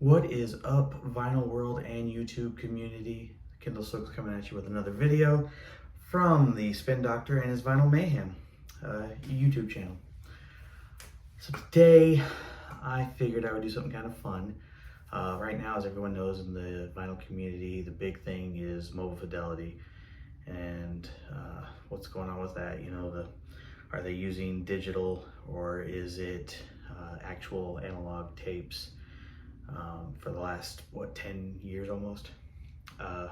What is up, Vinyl World and YouTube community? Kindle Silk's coming at you with another video from the Spin Doctor and his Vinyl Mayhem YouTube channel. So today, I figured I would do something kind of fun. Right now, as everyone knows in the vinyl community, the big thing is mobile fidelity. And what's going on with that? You know, are they using digital or is it actual analog tapes? For the last, 10 years almost. And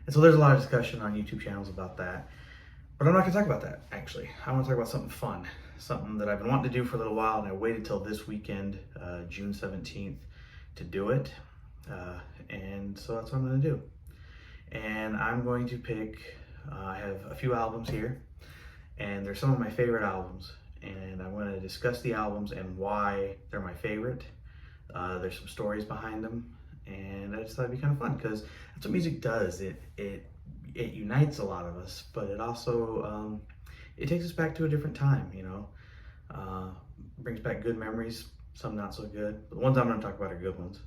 so there's a lot of discussion on YouTube channels about that. But I'm not gonna talk about that, actually. I wanna talk about something fun, something that I've been wanting to do for a little while, and I waited till this weekend, June 17th, to do it. And so that's what I'm gonna do. And I'm going to pick, I have a few albums here, and they're some of my favorite albums. And I'm gonna discuss the albums and why they're my favorite. There's some stories behind them, and I just thought it'd be kind of fun because that's what music does. It unites a lot of us, but it also it takes us back to a different time. You know, brings back good memories, some not so good. But the ones I'm going to talk about are good ones.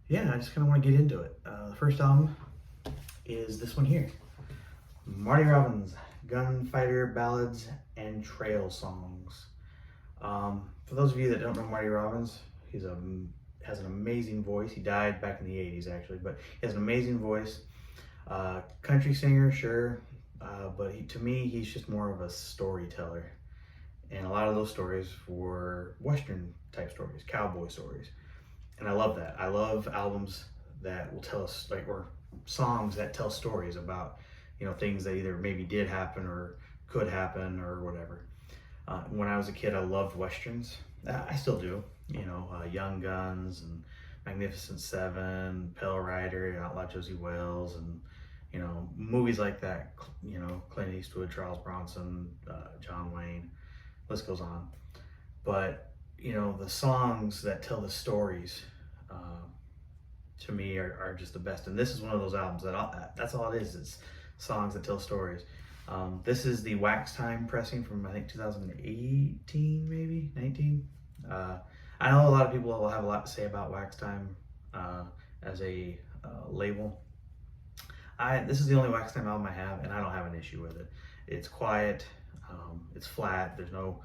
Yeah, I just kind of want to get into it. The first album is this one here, Marty Robbins, Gunfighter Ballads and Trail Songs. For those of you that don't know Marty Robbins, he has an amazing voice. He died back in the 80s actually, but he has an amazing voice. Country singer, sure, but to me, he's just more of a storyteller. And a lot of those stories were Western type stories, cowboy stories. And I love that. I love albums that will tell us, or songs that tell stories about, things that either maybe did happen or could happen or whatever. When I was a kid, I loved Westerns. I still do, Young Guns and Magnificent Seven, Pale Rider, Outlaw Josie Wales, and, movies like that, Clint Eastwood, Charles Bronson, John Wayne, list goes on. But, the songs that tell the stories, to me, are just the best. And this is one of those albums that's all it is. It's songs that tell stories. This is the Wax Time pressing from, I think, 2018, maybe 19. I know a lot of people will have a lot to say about Wax Time as a label. This is the only Wax Time album I have, and I don't have an issue with it. It's quiet, it's flat, there's no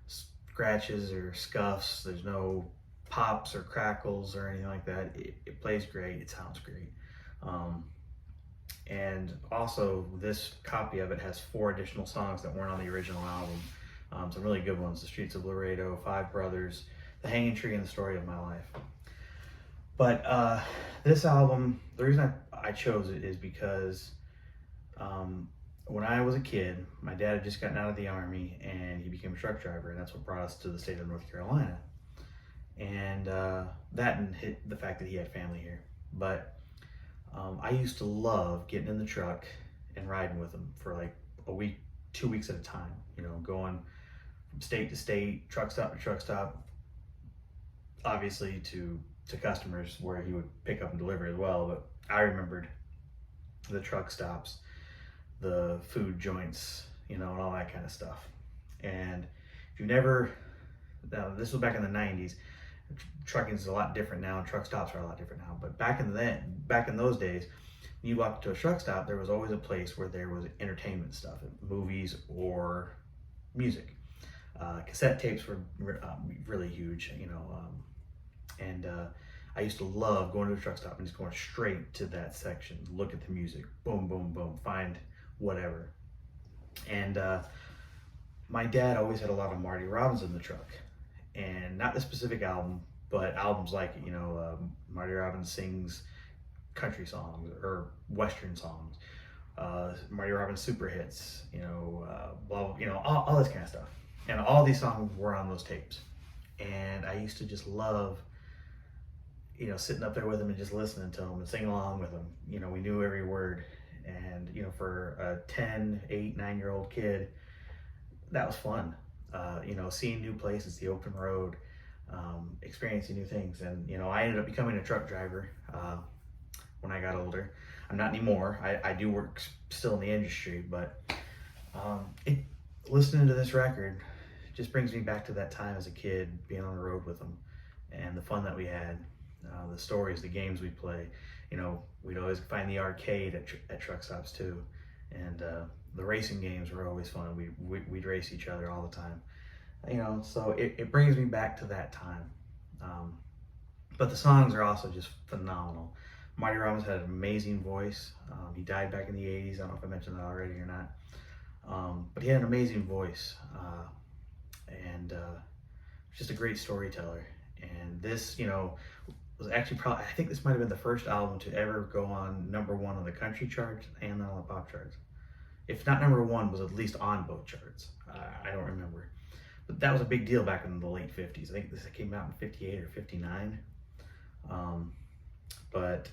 scratches or scuffs, there's no pops or crackles or anything like that. It plays great, it sounds great. And also, this copy of it has 4 additional songs that weren't on the original album. Some really good ones: The Streets of Laredo, Five Brothers, The Hanging Tree, and The Story of My Life. But this album, the reason I chose it is because when I was a kid, my dad had just gotten out of the Army and he became a truck driver, and that's what brought us to the state of North Carolina. And that and hit the fact that he had family here. But I used to love getting in the truck and riding with him for like a week, 2 weeks at a time, going from state to state, truck stop to truck stop, obviously to customers where he would pick up and deliver as well. But I remembered the truck stops, the food joints, and all that kind of stuff. And if you've never, this was back in the 90s, trucking is a lot different now, and truck stops are a lot different now. But back in those days, when you walked to a truck stop, there was always a place where there was entertainment stuff, movies or music. Cassette tapes were really huge, and I used to love going to a truck stop and just going straight to that section, look at the music, boom, boom, boom, find whatever. And my dad always had a lot of Marty Robbins in the truck. And not the specific album, but albums like it, Marty Robbins sings country songs or Western songs, Marty Robbins super hits, all this kind of stuff. And all these songs were on those tapes. And I used to just love, sitting up there with him and just listening to him and singing along with him. We knew every word. And, for a 10, 8, 9-year-old kid, that was fun. Seeing new places, the open road, experiencing new things. And, I ended up becoming a truck driver when I got older. I'm not anymore. I do work still in the industry, but listening to this record just brings me back to that time as a kid, being on the road with them. and the fun that we had, the stories, the games we play. You know, we'd always find the arcade at truck stops too, and the racing games were always fun. We'd race each other all the time. You know, so it brings me back to that time. But the songs are also just phenomenal. Marty Robbins had an amazing voice. He died back in the 80s. I don't know if I mentioned that already or not. But he had an amazing voice, and just a great storyteller. And this, you know, was actually probably, I think this might have been the first album to ever go on #1 on the country charts and on the pop charts. If not #1, was at least on both charts. I don't remember. But that was a big deal back in the late 50s. I think this came out in 58 or 59. But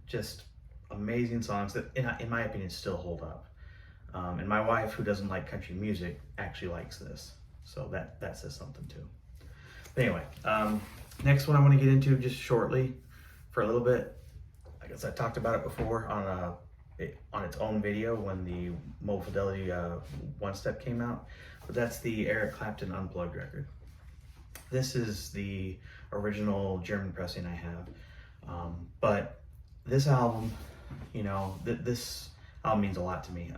just amazing songs that, in my opinion, still hold up. And my wife, who doesn't like country music, actually likes this. So that says something too. But anyway, next one I want to get into just shortly for a little bit. I guess I talked about it before on its own video when the Low Fidelity One Step came out. But that's the Eric Clapton Unplugged record. This is the original German pressing I have. But this album, you know, this album means a lot to me.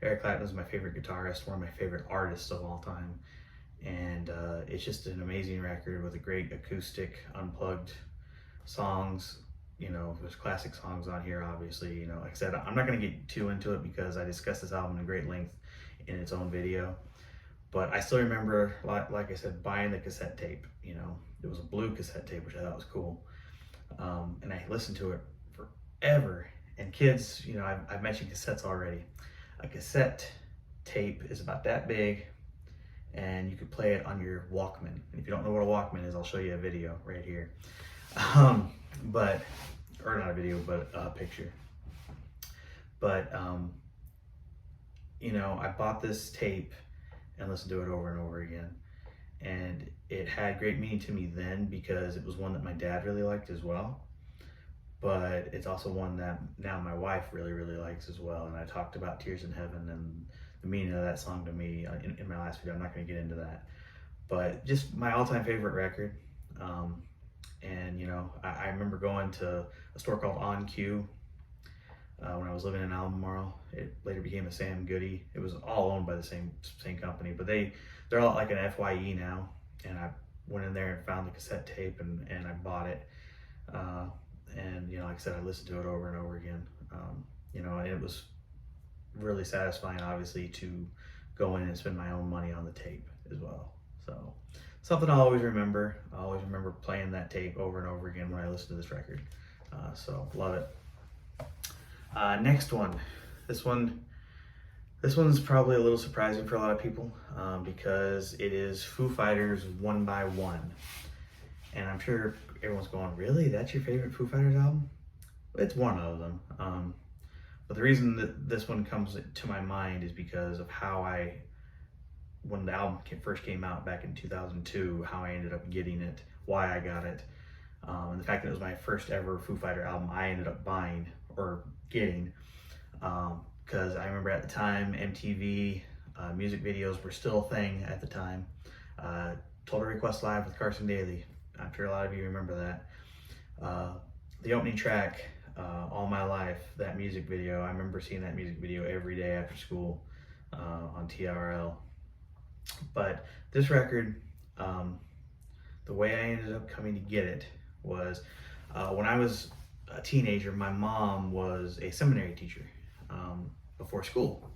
Eric Clapton is my favorite guitarist, one of my favorite artists of all time. And it's just an amazing record with a great acoustic, unplugged songs. You know, there's classic songs on here, obviously. You know, like I said, I'm not going to get too into it because I discussed this album in great length in its own video. But I still remember, like I said, buying the cassette tape. You know, it was a blue cassette tape, which I thought was cool. And I listened to it forever. And kids, you know, I've mentioned cassettes already. A cassette tape is about that big, and you could play it on your Walkman. And if you don't know what a Walkman is, I'll show you a video right here. Or not a video, but a picture. But, you know, I bought this tape and listened to it over and over again. And it had great meaning to me then because it was one that my dad really liked as well. But it's also one that now my wife really, really likes as well. And I talked about Tears in Heaven and the meaning of that song to me in my last video. I'm not going to get into that. But just my all-time favorite record. And, you know, I remember going to a store called On Q when I was living in Albemarle. It later became a Sam Goody. It was all owned by the same company, but they're all like an FYE now. And I went in there and found the cassette tape and I bought it. And, you know, like I said, I listened to it over and over again. You know, and it was really satisfying, obviously, to go in and spend my own money on the tape as well. So something I'll always remember. I always remember playing that tape over and over again when I listen to this record. So love it. Next one. This one's probably a little surprising for a lot of people because it is Foo Fighters 1 by 1. And I'm sure everyone's going, really? That's your favorite Foo Fighters album? It's one of them. But the reason that this one comes to my mind is because of when the album first came out back in 2002, how I ended up getting it, why I got it, and the fact that it was my first ever Foo Fighter album I ended up buying or getting. Because I remember at the time, MTV music videos were still a thing at the time. Total Request Live with Carson Daly. I'm sure a lot of you remember that. The opening track, All My Life, that music video, I remember seeing that music video every day after school on TRL. But this record, the way I ended up coming to get it was when I was a teenager, my mom was a seminary teacher before school.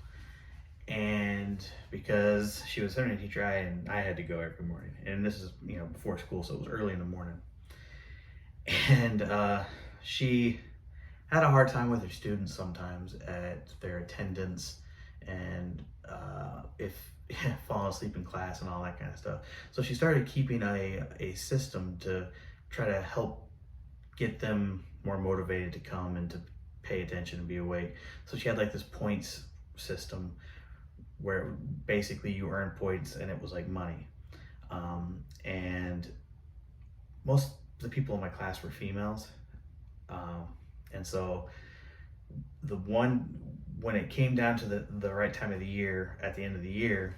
And because she was a seminary teacher, I had to go every morning. And this is, you know, before school, so it was early in the morning. And she had a hard time with her students sometimes at their attendance and if falling asleep in class and all that kind of stuff. So she started keeping a system to try to help get them more motivated to come and to pay attention and be awake. So she had like this points system where basically you earn points and it was like money. And most of the people in my class were females. And so when it came down to the right time of the year, at the end of the year,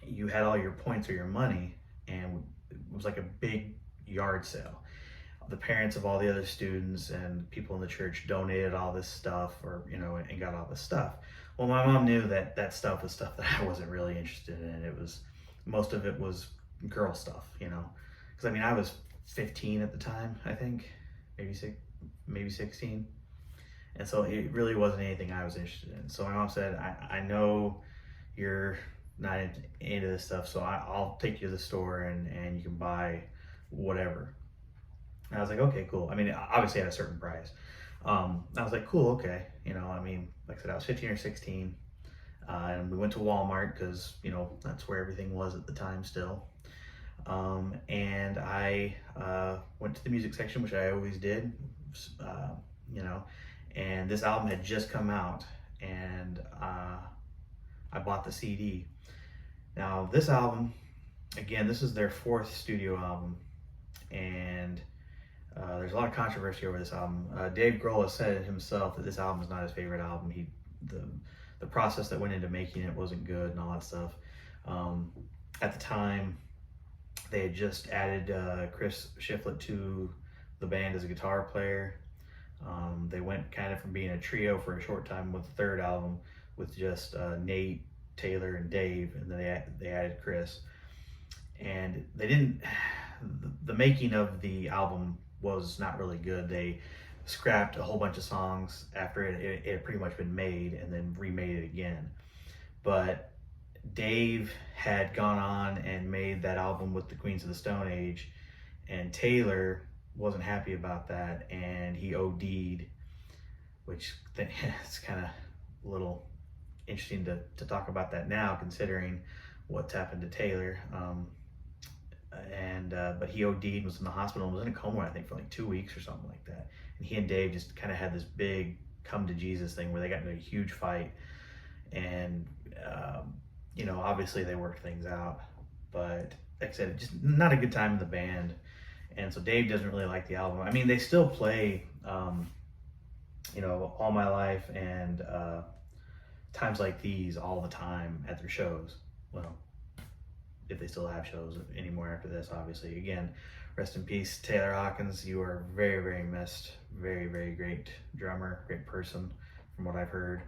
you had all your points or your money, and was like a big yard sale. The parents of all the other students and people in the church donated all this stuff, or and got all this stuff. Well, my mom knew that that stuff was stuff that I wasn't really interested in. It was, most of it was girl stuff, because I mean, I was 15 at the time, I think, maybe 16. And so it really wasn't anything I was interested in. So my mom said, I know you're not into this stuff, so I'll take you to the store and you can buy whatever. And I was like, okay, cool. I mean, obviously at a certain price. I was like, cool, okay. I mean, like I said, I was 15 or 16. And we went to Walmart because, that's where everything was at the time still. And I went to the music section, which I always did, and this album had just come out, and I bought the CD. Now, this album, again, this is their 4th studio album, and there's a lot of controversy over this album. Dave Grohl has said it himself that this album is not his favorite album. The process that went into making it wasn't good and all that stuff. At the time, they had just added Chris Shiflett to the band as a guitar player. They went kind of from being a trio for a short time with the 3rd album with just Nate, Taylor, and Dave, and then they added Chris. And they didn't, the making of the album was not really good. They scrapped a whole bunch of songs after it had pretty much been made, and then remade it again. But Dave had gone on and made that album with the Queens of the Stone Age, and Taylor wasn't happy about that, and he OD'd, which it's kind of a little interesting to talk about that now, considering what's happened to Taylor. But he OD'd and was in the hospital and was in a coma, I think, for like 2 weeks or something like that. And he and Dave just kind of had this big come to Jesus thing where they got into a huge fight, and obviously they worked things out, but like I said, just not a good time in the band. And so Dave doesn't really like the album. I mean, they still play All My Life and Times Like These all the time at their shows. Well, if they still have shows anymore after this, obviously. Again, rest in peace, Taylor Hawkins. You are very, very missed. Very, very great drummer, great person, from what I've heard.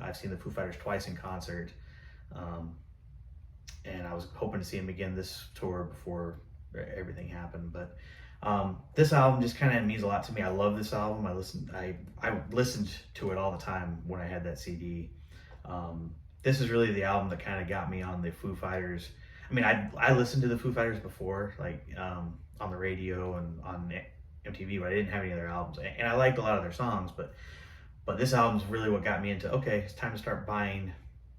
I've seen the Foo Fighters twice in concert, and I was hoping to see him again this tour before everything happened. But this album just kind of means a lot to me. I love this album. I listened to it all the time when I had that CD. This is really the album that kind of got me on the Foo Fighters. I mean, I listened to the Foo Fighters before, like on the radio and on MTV, but I didn't have any other albums. And I liked a lot of their songs, but this album's really what got me into, okay, it's time to start buying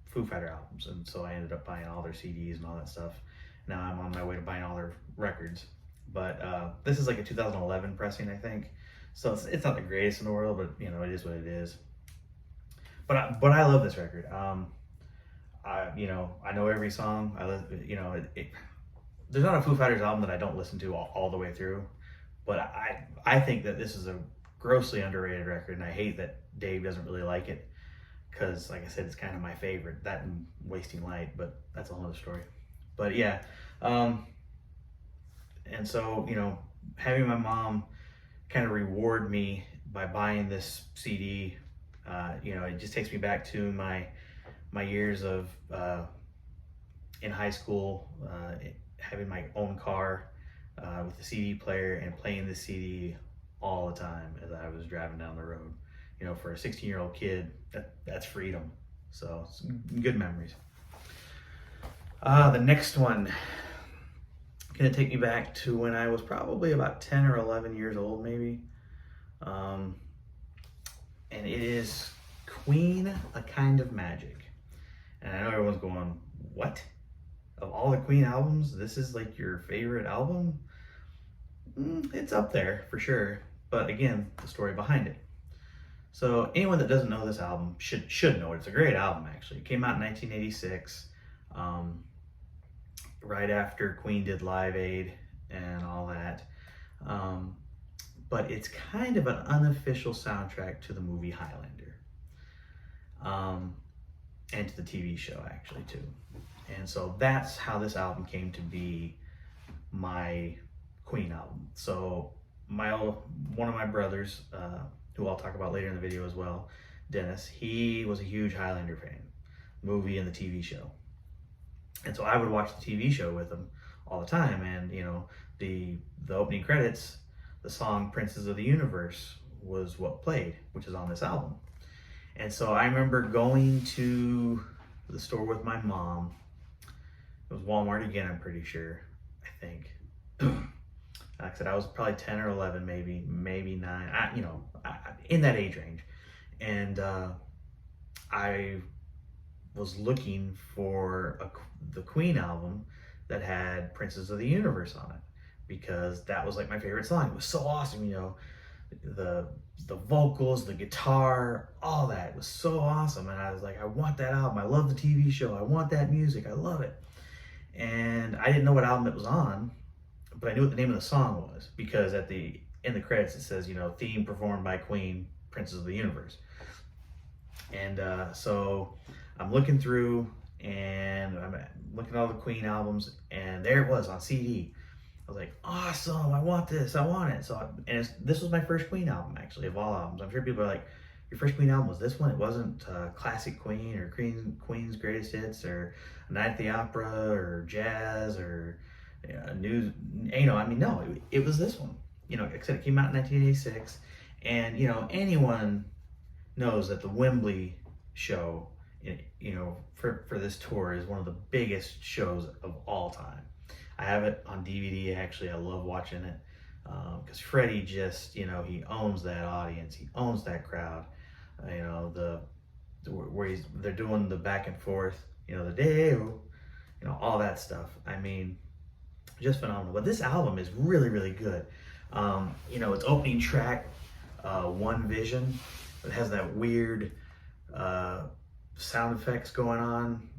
Foo Fighter albums. And so I ended up buying all their CDs and all that stuff. Now I'm on my way to buying all their records. But this is like a 2011 pressing, I think. So it's not the greatest in the world, but it is what it is. But I love this record. I know every song. There's not a Foo Fighters album that I don't listen to all the way through. But I think that this is a grossly underrated record, and I hate that Dave doesn't really like it, because, like I said, it's kind of my favorite. That and Wasting Light, but that's a whole other story. But yeah, and so having my mom kind of reward me by buying this CD, it just takes me back to my years of in high school, having my own car with a CD player and playing the CD all the time as I was driving down the road. For a 16-year-old kid, that's freedom. So it's good memories. The next one gonna take me back to when I was probably about 10 or 11 years old, maybe. And it is Queen, A Kind of Magic. And I know everyone's going, what? Of all the Queen albums, this is like your favorite album? It's up there for sure. But again, the story behind it. So anyone that doesn't know this album should know it. It's a great album, actually. It came out in 1986, right after Queen did Live Aid and all that. But it's kind of an unofficial soundtrack to the movie Highlander, and to the TV show, actually, too. And so that's how this album came to be my Queen album. So one of my brothers, who I'll talk about later in the video as well, Dennis, he was a huge Highlander fan, movie and the TV show. And so I would watch the TV show with him all the time. And, you know, the opening credits, the song Princes of the Universe was what played, which is on this album. And so I remember going to the store with my mom. It was Walmart again, I'm pretty sure, I think. Like I said, I was probably 10 or 11, maybe 9, in that age range. And I was looking for the Queen album that had Princes of the Universe on it, because that was like my favorite song. It was so awesome, you know, the vocals, the guitar, all that was so awesome. And I was like, I want that album. I love the TV show. I want that music. I love it. And I didn't know what album it was on, but I knew what the name of the song was, because in the credits it says, you know, theme performed by Queen, Princes of the Universe. And so I'm looking through and I'm looking at all the Queen albums, and there it was on CD. I was like, awesome, I want this, I want it. So, this was my first Queen album, actually, of all albums. I'm sure people are like, your first Queen album was this one? It wasn't Classic Queen or Queen's Greatest Hits or Night at the Opera or Jazz or News, you know, I mean, no, it was this one. You know, except it came out in 1986, and, you know, anyone knows that the Wembley show, you know, for this tour is one of the biggest shows of all time. I have it on DVD, actually. I love watching it, because Freddie just, you know, he owns that audience, he owns that crowd. You know, where they're doing the back and forth, you know, the day-o, you know, all that stuff. I mean, just phenomenal. But this album is really, really good. You know, its opening track, One Vision, it has that weird sound effects going on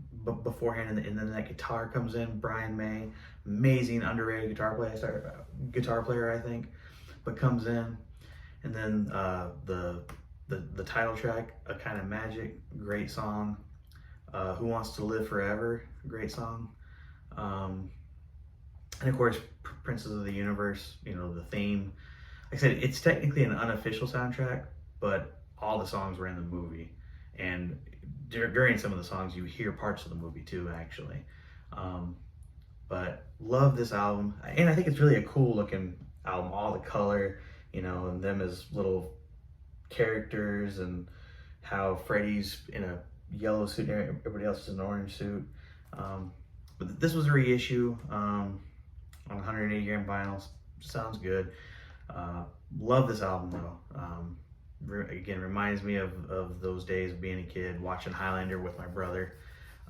beforehand, and then that guitar comes in. Brian May, amazing, underrated guitar player, I think, but comes in. And then the title track, A Kind of Magic, great song. Who Wants to Live Forever, great song. And of course, Princes of the Universe, you know, the theme. Like I said, it's technically an unofficial soundtrack, but all the songs were in the movie. And during some of the songs, you hear parts of the movie too, actually. But love this album. And I think it's really a cool looking album. All the color, you know, and them as little characters, and how Freddie's in a yellow suit and everybody else is in an orange suit. But this was a reissue on 180 gram vinyl. Sounds good. Love this album though. Again, reminds me of those days of being a kid, watching Highlander with my brother,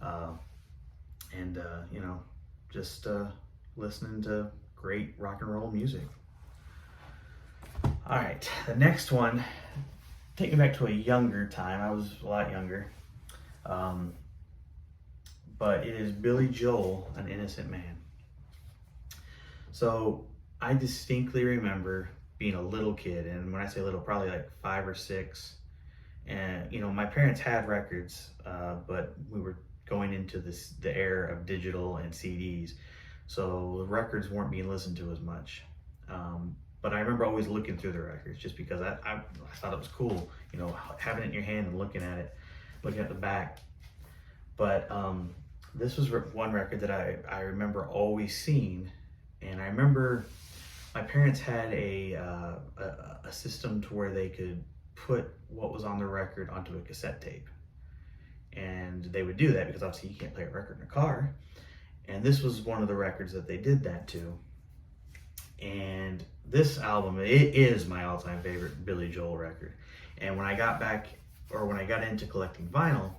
and you know, just listening to great rock and roll music. All right, the next one, take me back to a younger time. I was a lot younger, but it is Billy Joel, An Innocent Man. So I distinctly remember being a little kid, and when I say little, probably like 5 or 6, and you know, my parents had records, but we were going into the era of digital and CDs, so the records weren't being listened to as much. But I remember always looking through the records, just because I thought it was cool, you know, having it in your hand and looking at it, looking at the back. But this was one record that I remember always seeing, and I remember my parents had a system to where they could put what was on the record onto a cassette tape. And they would do that because obviously you can't play a record in a car. And this was one of the records that they did that to. And this album, it is my all-time favorite Billy Joel record. And when I got into collecting vinyl,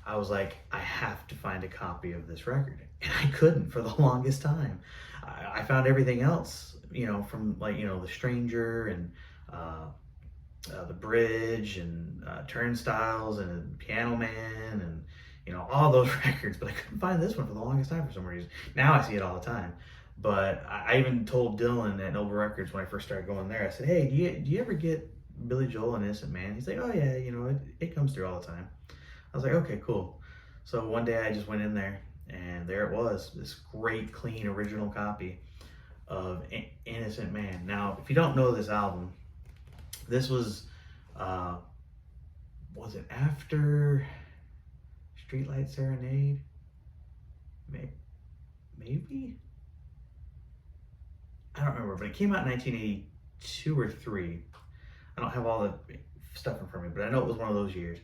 I was like, I have to find a copy of this record. And I couldn't for the longest time. I found everything else, you know, from like, you know, The Stranger and The Bridge and Turnstiles and Piano Man and, you know, all those records, but I couldn't find this one for the longest time for some reason. Now I see it all the time. But I even told Dylan at Nova Records when I first started going there, I said, hey, do you ever get Billy Joel, An Innocent Man? He's like, oh yeah, you know, it comes through all the time. I was like, okay, cool. So one day I just went in there, and there it was, this great, clean, original copy. of Innocent Man. Now, if you don't know this album, this was it after Streetlight Serenade? Maybe? I don't remember, but it came out in 1982 or 3. I don't have all the stuff in front of me, but I know it was one of those years.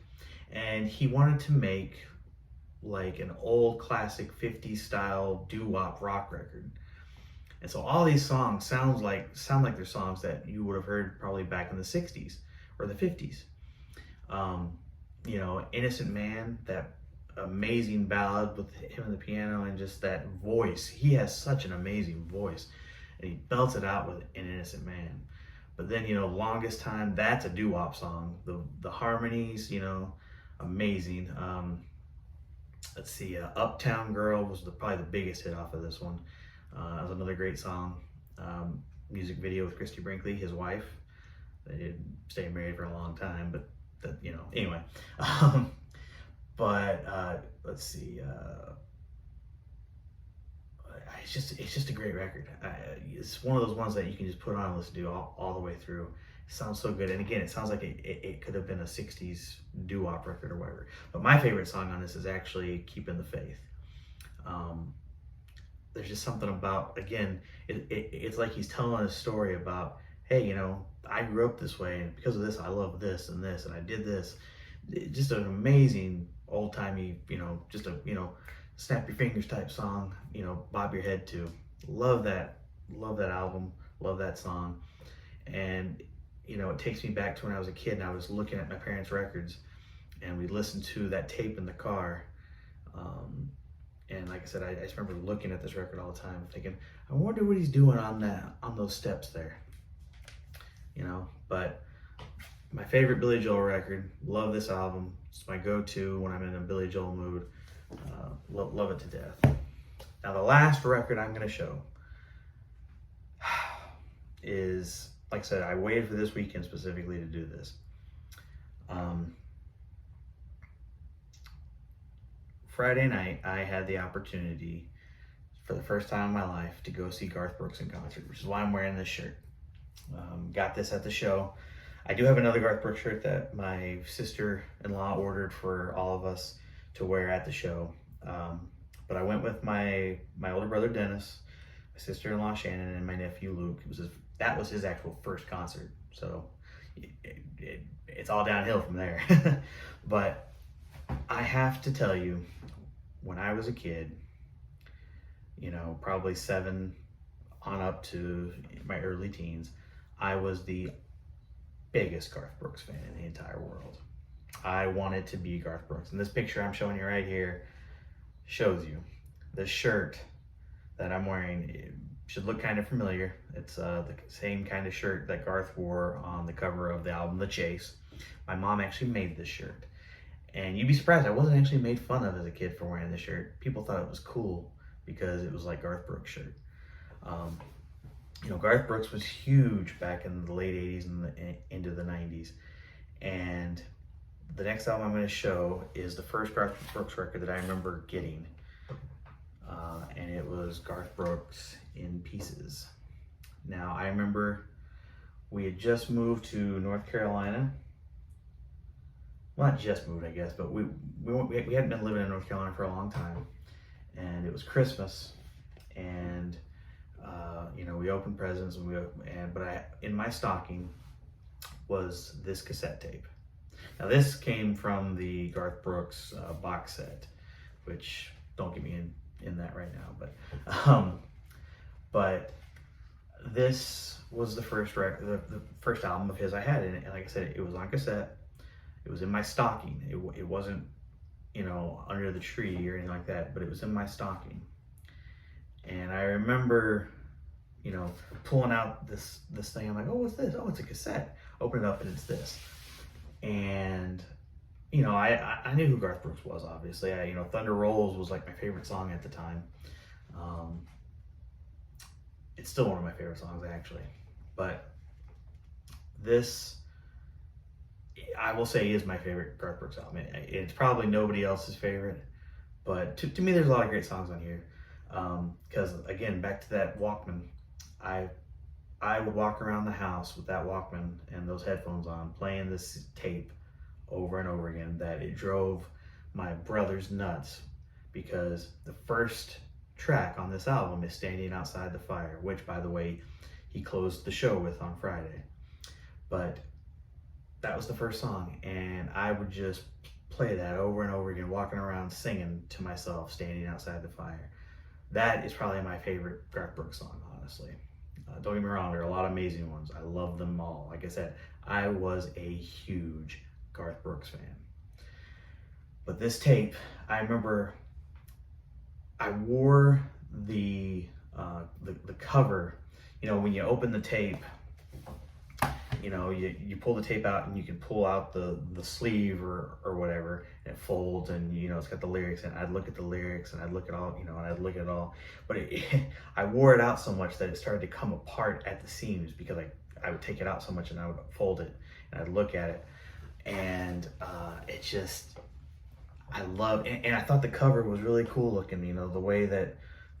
And he wanted to make like an old classic 50s style doo-wop rock record. And so all these songs sound like they're songs that you would have heard probably back in the 60s or the 50s. You know, Innocent Man, that amazing ballad with him and the piano and just that voice. He has such an amazing voice, and he belts it out with An Innocent Man. But then, you know, Longest Time, that's a doo-wop song. The harmonies, you know, amazing. Let's see, Uptown Girl was probably the biggest hit off of this one. That was another great song. Music video with Christy Brinkley, his wife. They didn't stay married for a long time, but you know, anyway. Let's see. It's just a great record. It's one of those ones that you can just put on and listen to all the way through. It sounds so good, and again, it sounds like it could have been a 60s doo-wop record or whatever. But my favorite song on this is actually Keeping the Faith. There's just something about, again, it's like he's telling a story about, hey, you know, I grew up this way, and because of this, I love this, and I did this. Just an amazing old-timey, you know, just a, you know, snap your fingers type song, you know, bob your head to. Love that album, love that song. And, you know, it takes me back to when I was a kid and I was looking at my parents' records and we listened to that tape in the car. And like I said, I just remember looking at this record all the time thinking, I wonder what he's doing on those steps there, you know. But my favorite Billy Joel record, love this album. It's my go-to when I'm in a Billy Joel mood. Love it to death. Now the last record I'm going to show is, like I said, I waited for this weekend specifically to do this. Friday night, I had the opportunity for the first time in my life to go see Garth Brooks in concert, which is why I'm wearing this shirt. Got this at the show. I do have another Garth Brooks shirt that my sister-in-law ordered for all of us to wear at the show. But I went with my older brother Dennis, my sister-in-law Shannon, and my nephew Luke. That was his actual first concert, so it's all downhill from there. But I have to tell you, when I was a kid, you know, probably 7 on up to my early teens, I was the biggest Garth Brooks fan in the entire world. I wanted to be Garth Brooks. And this picture I'm showing you right here shows you. The shirt that I'm wearing, it should look kind of familiar. It's the same kind of shirt that Garth wore on the cover of the album The Chase. My mom actually made this shirt. And you'd be surprised, I wasn't actually made fun of as a kid for wearing this shirt. People thought it was cool because it was like Garth Brooks' shirt. You know, Garth Brooks was huge back in the late 80s and into the 90s. And the next album I'm going to show is the first Garth Brooks record that I remember getting. And it was Garth Brooks in Pieces. Now, I remember we had just moved to North Carolina. Well, not just moved, I guess, but we hadn't been living in North Carolina for a long time. And it was Christmas. And, you know, we opened presents, in my stocking was this cassette tape. Now this came from the Garth Brooks box set, which don't get me in that right now, but this was the first the first album of his I had, and like I said, it was on cassette. It was in my stocking. It wasn't, you know, under the tree or anything like that, but it was in my stocking. And I remember, you know, pulling out this thing. I'm like, oh, what's this? Oh, it's a cassette. Open it up and it's this. And, you know, I knew who Garth Brooks was, obviously. You know, Thunder Rolls was like my favorite song at the time. It's still one of my favorite songs, actually. But this, I will say, is my favorite Garth Brooks album. It's probably nobody else's favorite, but to me, there's a lot of great songs on here. Because, again, back to that Walkman I would walk around the house with that Walkman and those headphones on, playing this tape over and over again, that it drove my brothers nuts, because the first track on this album is Standing Outside the Fire, which, by the way, he closed the show with on Friday. But that was the first song, and I would just play that over and over again, walking around singing to myself, Standing Outside the Fire. That is probably my favorite Garth Brooks song, honestly. Don't get me wrong, there are a lot of amazing ones. I love them all. Like I said, I was a huge Garth Brooks fan. But this tape, I remember I wore the cover. You know, when you open the tape, you know, you pull the tape out and you can pull out the sleeve or whatever, and it folds, and you know, it's got the lyrics, and I'd look at the lyrics and I'd look at all, you know, and I'd look at it all. But I wore it out so much that it started to come apart at the seams, because I would take it out so much and I would fold it and I'd look at it, and it just, I loved, and I thought the cover was really cool looking, you know, the way that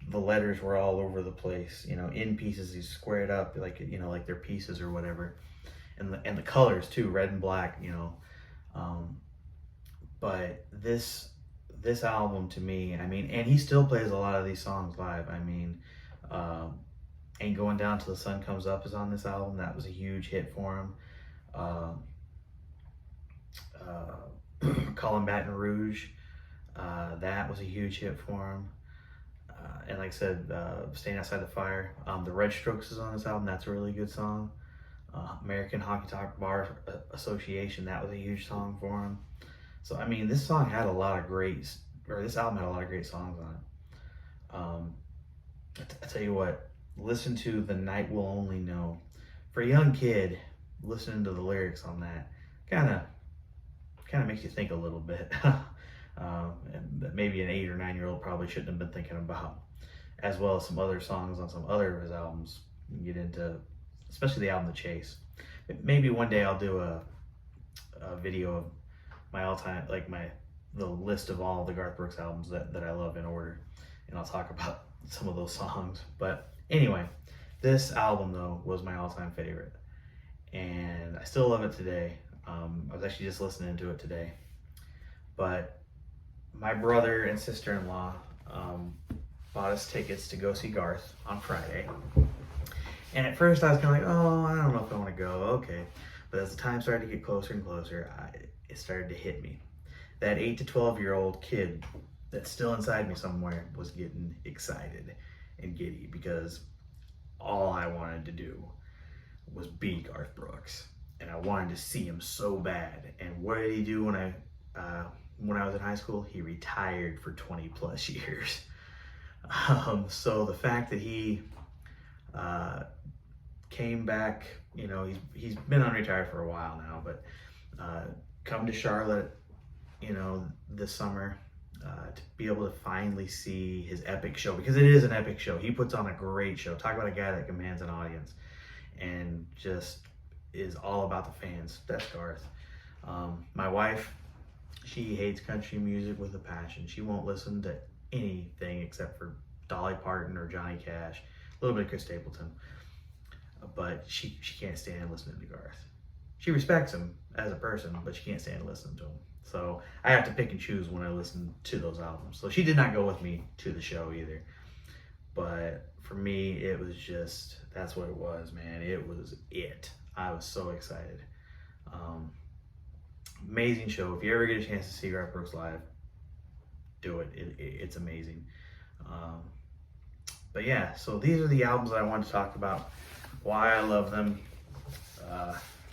the letters were all over the place, you know, in pieces, these squared up, like, you know, like they're pieces or whatever. And the colors too, red and black, you know. But this album to me, I mean, and he still plays a lot of these songs live. I mean, Ain't Going Down Till the Sun Comes Up is on this album. That was a huge hit for him. Callin' Baton Rouge, that was a huge hit for him. And like I said, Staying Outside the Fire. The Red Strokes is on this album. That's a really good song. American Honky Tonk Bar Association, that was a huge song for him. So I mean, this album had a lot of great songs on it. I tell you what, listen to The Night Will Only Know. For a young kid, listening to the lyrics on that kind of makes you think a little bit. And that maybe an 8 or 9 year old probably shouldn't have been thinking about, as well as some other songs on some other of his albums. You can get into, especially the album The Chase. Maybe one day I'll do a video of my all-time, like the list of all the Garth Brooks albums that I love in order, and I'll talk about some of those songs. But anyway, this album though was my all-time favorite, and I still love it today. I was actually just listening to it today. But my brother and sister-in-law bought us tickets to go see Garth on Friday. And at first I was kind of like, oh, I don't know if I want to go, okay. But as the time started to get closer and closer, it started to hit me. That 8 to 12-year-old kid that's still inside me somewhere was getting excited and giddy, because all I wanted to do was be Garth Brooks. And I wanted to see him so bad. And what did he do when I was in high school? He retired for 20 plus years. So the fact that he came back, you know, he's been unretired for a while now, but come to Charlotte, you know, this summer, to be able to finally see his epic show, because it is an epic show. He puts on a great show. Talk about a guy that commands an audience and just is all about the fans. That's Garth. My wife, she hates country music with a passion. She won't listen to anything except for Dolly Parton or Johnny Cash, a little bit of Chris Stapleton, but she can't stand listening to Garth. She respects him as a person, but she can't stand listening to him. So I have to pick and choose when I listen to those albums. So she did not go with me to the show either. But for me, it was just, that's what it was, man. It was it. I was so excited. Amazing show. If you ever get a chance to see Garth Brooks live, do it. It's amazing. But yeah, so these are the albums that I wanted to talk about, why I love them,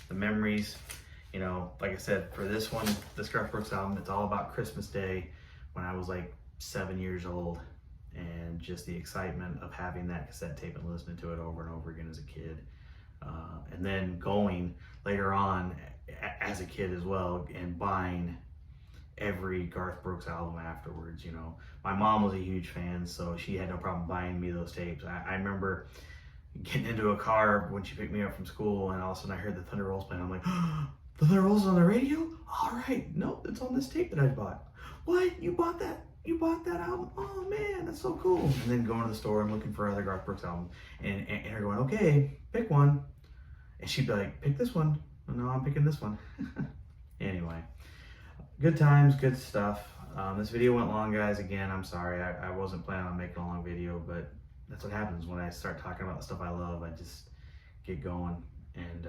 the memories. You know, like I said, for this one, this Garth Brooks album, it's all about Christmas Day when I was like 7 years old, and just the excitement of having that cassette tape and listening to it over and over again as a kid. And then going later on as a kid as well and buying every Garth Brooks album afterwards. You know, my mom was a huge fan, so she had no problem buying me those tapes. I remember getting into a car when she picked me up from school, and all of a sudden I heard the Thunder Rolls playing. I'm like, oh, the Thunder Rolls on the radio? All right, nope, it's on this tape that I bought. What? You bought that? You bought that album? Oh man, that's that's so cool. And then going to the store and looking for other Garth Brooks albums, and her going, okay, pick one. And she'd be like, pick this one. No, I'm picking this one. Anyway, good times, good stuff. This video went long, guys. Again, I'm sorry. I wasn't planning on making a long video, but that's what happens when I start talking about the stuff I love. I just get going. And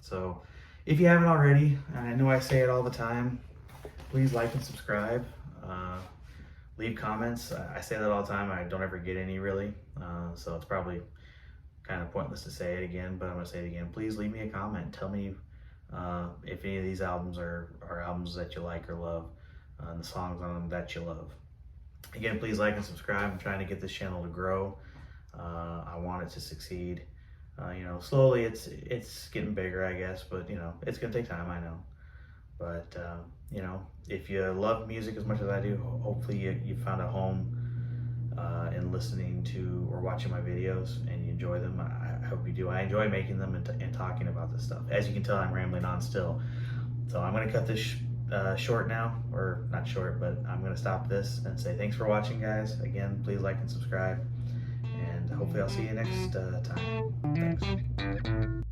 so if you haven't already, and I know I say it all the time, please like and subscribe. Leave comments. I say that all the time. I don't ever get any, really. So it's probably kind of pointless to say it again, but I'm going to say it again. Please leave me a comment. Tell me if any of these albums are albums that you like or love, and the songs on them that you love. Again, please like and subscribe. I'm trying to get this channel to grow. I want it to succeed. You know, slowly it's getting bigger, I guess, but you know, it's gonna take time, I know. But you know, if you love music as much as I do, hopefully you found a home in listening to or watching my videos, and you enjoy them. I hope you do. I enjoy making them and talking about this stuff. As you can tell, I'm rambling on still. So I'm gonna cut this short now, or not short, but I'm gonna stop this and say thanks for watching, guys. Again, please like and subscribe, and hopefully I'll see you next time. Thanks.